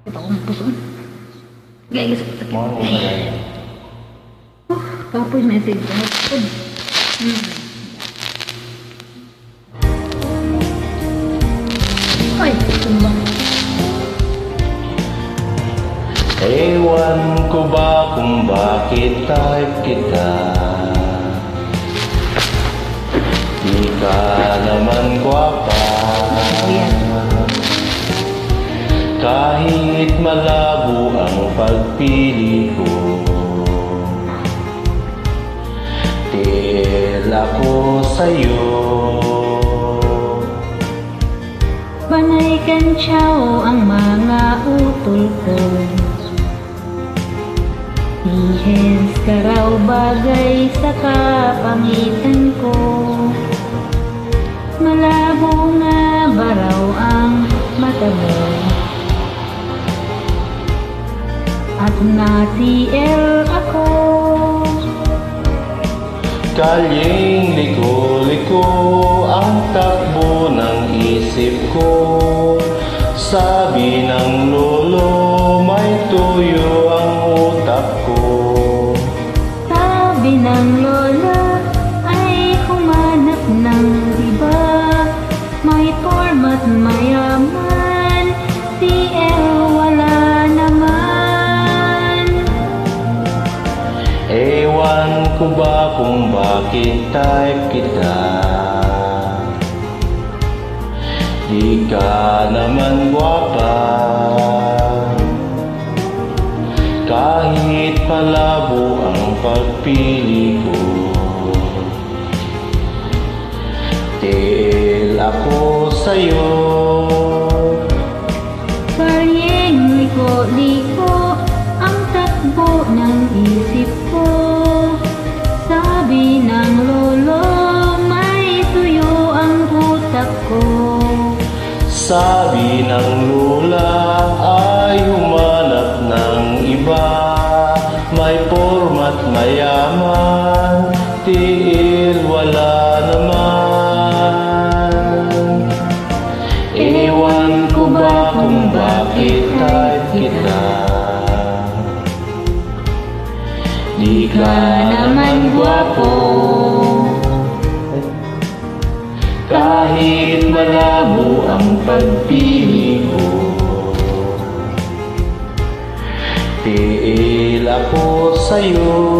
Ito akong puso. Gaya sa sakit. Tapos message ko. Ay, tumbang. Ewan ko ba kung bakit type kita. Di ka naman gwapa. Kahit malabo ang pagpili ko, tiil ako sa'yo. Panay kantsaw ang mga utol ko. Ihens ka raw bagay sa kapangitan ko. Malabo nga ba raw ang mata mo? At na-TL ako. Kalyeng liko-liko ang takbo ng isip ko. Sabi ng lolo may tuyo ang utak ko. Sabi ng lola ay humanap ng iba. May format mayaman, TL wala naman. Ewan ko ba kung bakit type kita. Di ka naman gwapa. Kahit palabo ang pagpili ko, tiil ako sa'yo. Kalyeng liko-liko ang takbo ng isip ko. Sabi ng lolo may tuyo ang utak ko. Sabi ng lula ay humanap ng iba. May format mayaman, tiil wala naman. Ewan ko ba kung bakit type kita. Di ka naman gwapo. Kahit malabo ang pagpili ko, tiil ako sa'yo.